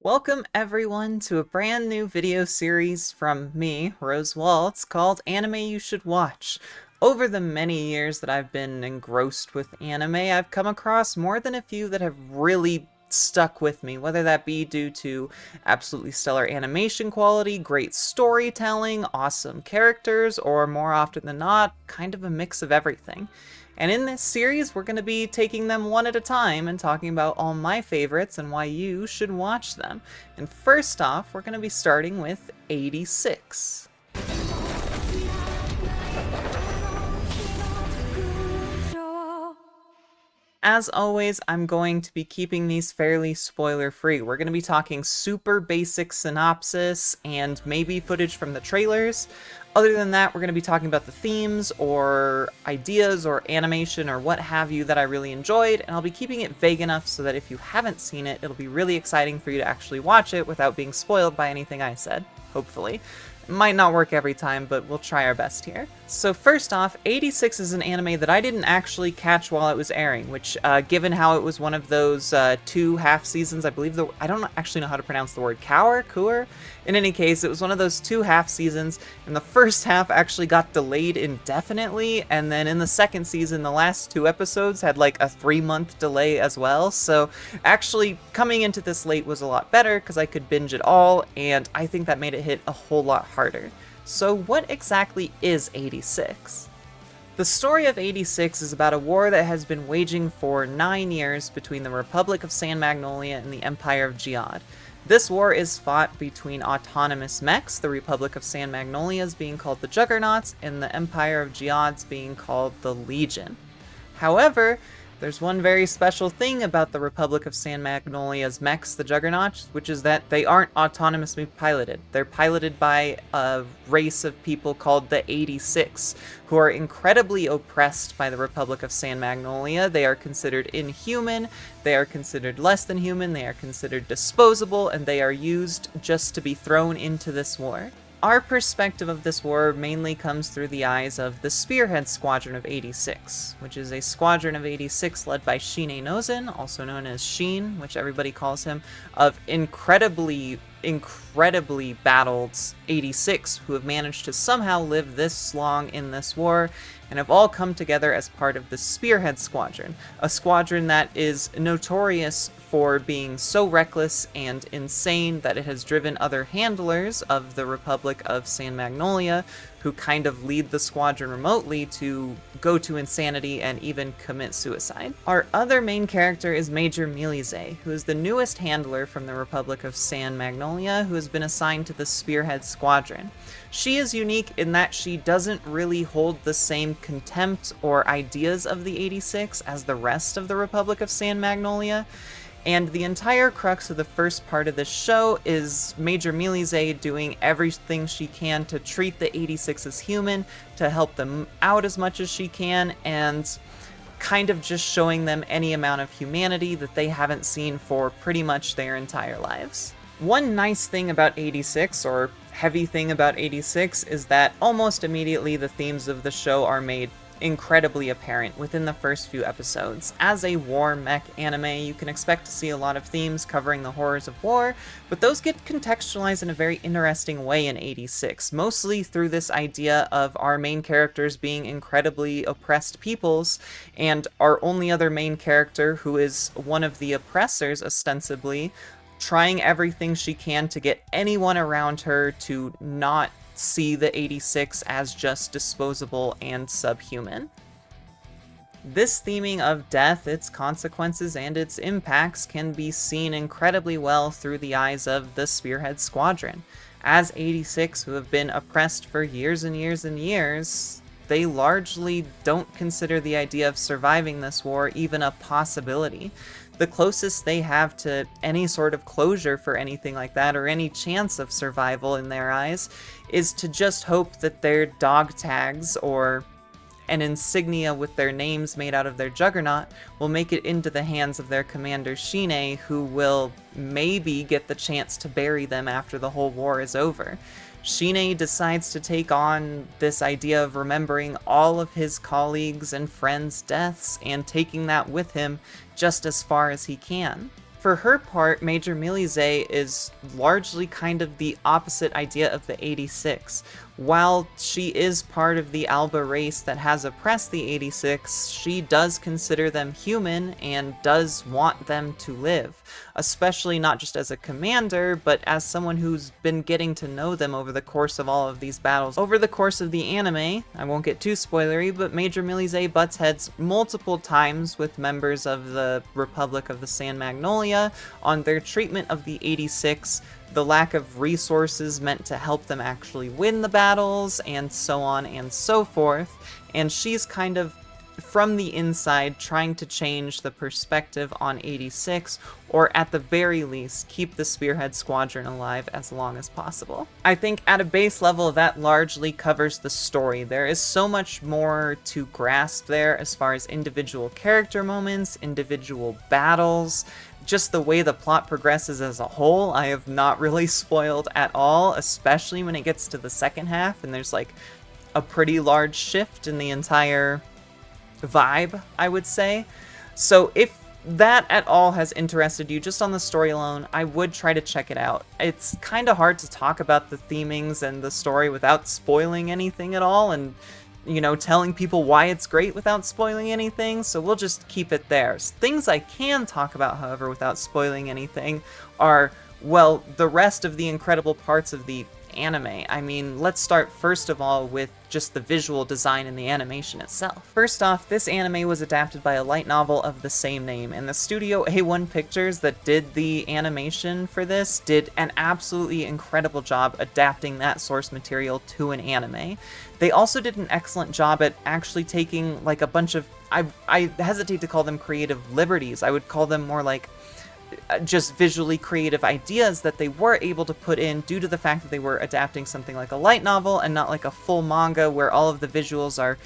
Welcome everyone to a brand new video series from me, Rose Waltz, called Anime You Should Watch. Over the many years that I've been engrossed with anime, I've come across more than a few that have really stuck with me, whether that be due to absolutely stellar animation quality, great storytelling, awesome characters, or more often than not, kind of a mix of everything. And in this series, we're going to be taking them one at a time and talking about all my favorites and why you should watch them. And first off, we're going to be starting with 86. As always, I'm going to be keeping these fairly spoiler-free. We're going to be talking super basic synopsis and maybe footage from the trailers. Other than that, we're going to be talking about the themes or ideas or animation or what have you that I really enjoyed, and I'll be keeping it vague enough so that if you haven't seen it, it'll be really exciting for you to actually watch it without being spoiled by anything I said, hopefully. Might not work every time, but we'll try our best here. So first off, 86 is an anime that I didn't actually catch while it was airing, which, given how it was one of those two half seasons, I believe I don't actually know how to pronounce the word Cour? In any case, it was one of those two half seasons, and the first half actually got delayed indefinitely, and then in the second season, the last two episodes had like a 3-month delay as well, so actually coming into this late was a lot better because I could binge it all, and I think that made it hit a whole lot harder. So what exactly is 86? The story of 86 is about a war that has been waging for 9 years between the Republic of San Magnolia and the Empire of Geode. This war is fought between autonomous mechs, the Republic of San Magnolias being called the Juggernauts, and the Empire of Geodes being called the Legion. However, there's one very special thing about the Republic of San Magnolia's mechs, the Juggernauts, which is that they aren't autonomously piloted. They're piloted by a race of people called the 86, who are incredibly oppressed by the Republic of San Magnolia. They are considered inhuman, they are considered less than human, they are considered disposable, and they are used just to be thrown into this war. Our perspective of this war mainly comes through the eyes of the Spearhead Squadron of 86, which is a squadron of 86 led by Shine Nozin, also known as Sheen, which everybody calls him, of incredibly battled 86 who have managed to somehow live this long in this war and have all come together as part of the Spearhead Squadron, a squadron that is notorious for being so reckless and insane that it has driven other handlers of the Republic of San Magnolia, who kind of lead the squadron remotely, to go to insanity and even commit suicide. Our other main character is Major Milize, who is the newest handler from the Republic of San Magnolia, who has been assigned to the Spearhead Squadron. She is unique in that she doesn't really hold the same contempt or ideas of the 86 as the rest of the Republic of San Magnolia, and the entire crux of the first part of this show is Major Milize doing everything she can to treat the 86 as human, to help them out as much as she can, and kind of just showing them any amount of humanity that they haven't seen for pretty much their entire lives. One nice thing about 86, or heavy thing about 86, is that almost immediately the themes of the show are made incredibly apparent within the first few episodes. As a war mech anime, you can expect to see a lot of themes covering the horrors of war, but those get contextualized in a very interesting way in 86, mostly through this idea of our main characters being incredibly oppressed peoples, and our only other main character, who is one of the oppressors ostensibly, trying everything she can to get anyone around her to not see the 86 as just disposable and subhuman. This theming of death, its consequences, and its impacts can be seen incredibly well through the eyes of the Spearhead Squadron. As 86, who have been oppressed for years and years and years, they largely don't consider the idea of surviving this war even a possibility. The closest they have to any sort of closure for anything like that, or any chance of survival in their eyes, is to just hope that their dog tags, or an insignia with their names made out of their juggernaut, will make it into the hands of their commander Shine, who will maybe get the chance to bury them after the whole war is over. Shine decides to take on this idea of remembering all of his colleagues and friends' deaths and taking that with him just as far as he can. For her part, Major Milize is largely kind of the opposite idea of the 86. While she is part of the Alba race that has oppressed the 86, she does consider them human and does want them to live, especially not just as a commander, but as someone who's been getting to know them over the course of all of these battles. Over the course of the anime, I won't get too spoilery, but Major Milize butts heads multiple times with members of the Republic of the Sand Magnolia on their treatment of the 86, the lack of resources meant to help them actually win the battles, and so on and so forth. And she's kind of, from the inside, trying to change the perspective on 86, or at the very least, keep the Spearhead Squadron alive as long as possible. I think at a base level, that largely covers the story. There is so much more to grasp there as far as individual character moments, individual battles, just the way the plot progresses as a whole. I have not really spoiled at all, especially when it gets to the second half, and there's like a pretty large shift in the entire vibe, I would say. So if that at all has interested you just on the story alone, I would try to check it out. It's kind of hard to talk about the themings and the story without spoiling anything at all, and you know, telling people why it's great without spoiling anything, so we'll just keep it there. Things I can talk about, however, without spoiling anything are, well, the rest of the incredible parts of the anime. I mean, let's start first of all with just the visual design and the animation itself. First off, this anime was adapted by a light novel of the same name, and the studio A1 Pictures that did the animation for this did an absolutely incredible job adapting that source material to an anime. They also did an excellent job at actually taking like a bunch of, I hesitate to call them creative liberties, I would call them more like just visually creative ideas that they were able to put in due to the fact that they were adapting something like a light novel and not like a full manga where all of the visuals are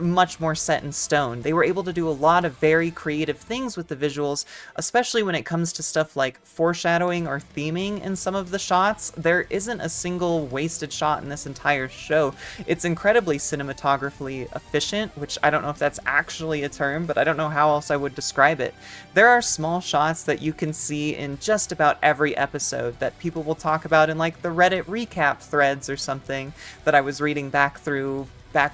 much more set in stone. They were able to do a lot of very creative things with the visuals, especially when it comes to stuff like foreshadowing or theming in some of the shots. There isn't a single wasted shot in this entire show. It's incredibly cinematographically efficient, which I don't know if that's actually a term, but I don't know how else I would describe it. There are small shots that you can see in just about every episode that people will talk about in like the Reddit recap threads or something that I was reading back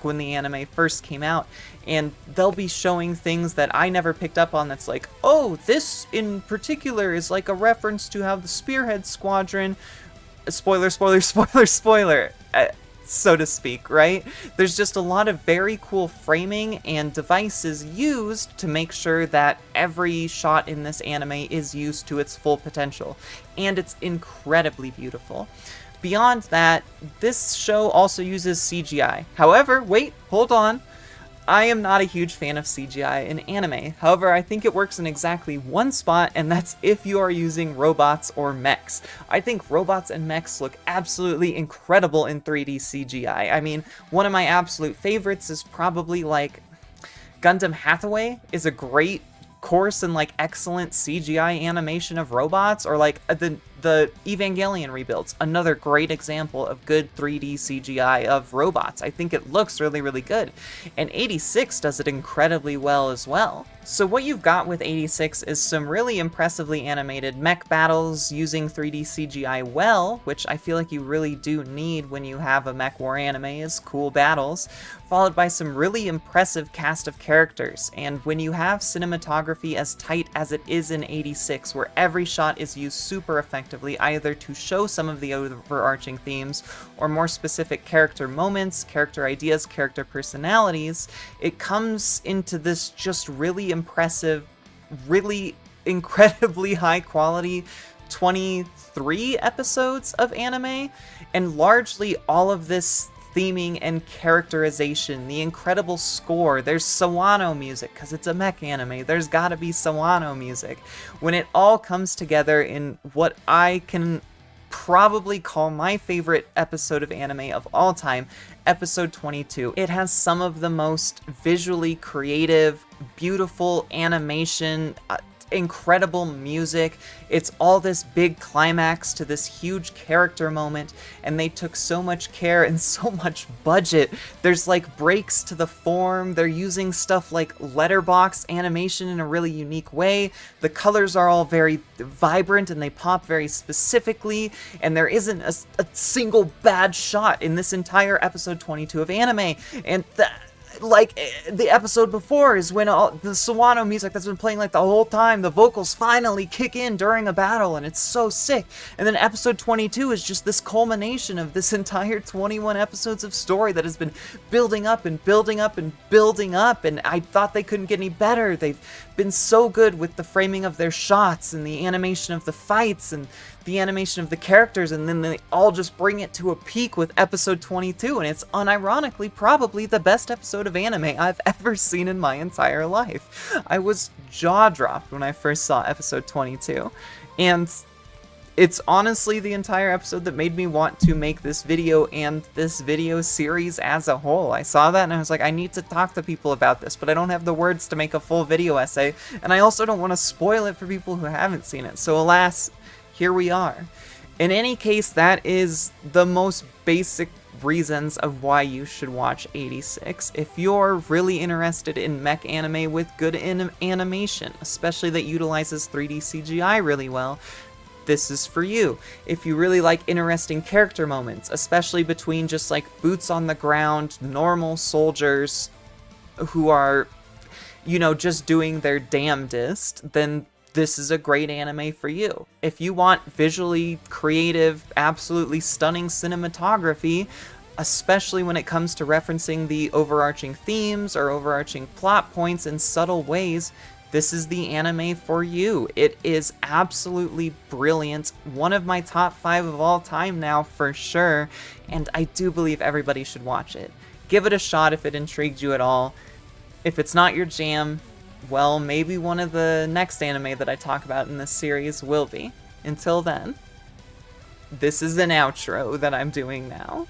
when the anime first came out, and they'll be showing things that I never picked up on that's like, oh, this in particular is like a reference to how the Spearhead Squadron, spoiler, so to speak, right? There's just a lot of very cool framing and devices used to make sure that every shot in this anime is used to its full potential, and it's incredibly beautiful. Beyond that, this show also uses CGI. However, wait, hold on. I am not a huge fan of CGI in anime. However, I think it works in exactly one spot, and that's if you are using robots or mechs. I think robots and mechs look absolutely incredible in 3D CGI. I mean, one of my absolute favorites is probably like Gundam Hathaway is a great course and like excellent CGI animation of robots, or like the Evangelion rebuilds, another great example of good 3D CGI of robots. I think it looks really, really good. And 86 does it incredibly well as well. So what you've got with 86 is some really impressively animated mech battles using 3D CGI well, which I feel like you really do need when you have a mech war anime, is cool battles, followed by some really impressive cast of characters. And when you have cinematography as tight as it is in 86, where every shot is used super effectively, either to show some of the overarching themes or more specific character moments, character ideas, character personalities, it comes into this just really impressive, really incredibly high quality 23 episodes of anime, and largely all of this theming and characterization, the incredible score. There's Sawano music, because it's a mech anime. There's gotta be Sawano music. When it all comes together in what I can probably call my favorite episode of anime of all time, episode 22. It has some of the most visually creative, beautiful animation, incredible music. It's all this big climax to this huge character moment, and they took so much care and so much budget. There's like breaks to the form. They're using stuff like letterbox animation in a really unique way. The colors are all very vibrant and they pop very specifically, and there isn't a single bad shot in this entire episode 22 of anime. And like the episode before is when all the Sawano music that's been playing like the whole time, the vocals finally kick in during a battle, and it's so sick. And then episode 22 is just this culmination of this entire 21 episodes of story that has been building up and building up and building up, and I thought they couldn't get any better. They've been so good with the framing of their shots and the animation of the fights and the animation of the characters, and then they all just bring it to a peak with episode 22, and it's unironically probably the best episode of anime I've ever seen in my entire life. I was jaw-dropped when I first saw episode 22, and it's honestly the entire episode that made me want to make this video and this video series as a whole. I saw that and I was like, I need to talk to people about this, but I don't have the words to make a full video essay, and I also don't want to spoil it for people who haven't seen it, so alas, here we are. In any case, that is the most basic reasons of why you should watch 86. If you're really interested in mech anime with good animation, especially that utilizes 3D CGI really well, this is for you. If you really like interesting character moments, especially between just like boots on the ground, normal soldiers who are, you know, just doing their damnedest, then this is a great anime for you. If you want visually creative, absolutely stunning cinematography, especially when it comes to referencing the overarching themes or overarching plot points in subtle ways, this is the anime for you. It is absolutely brilliant. One of my top 5 of all time now for sure, and I do believe everybody should watch it. Give it a shot if it intrigued you at all. If it's not your jam, well, maybe one of the next anime that I talk about in this series will be. Until then, this is an outro that I'm doing now.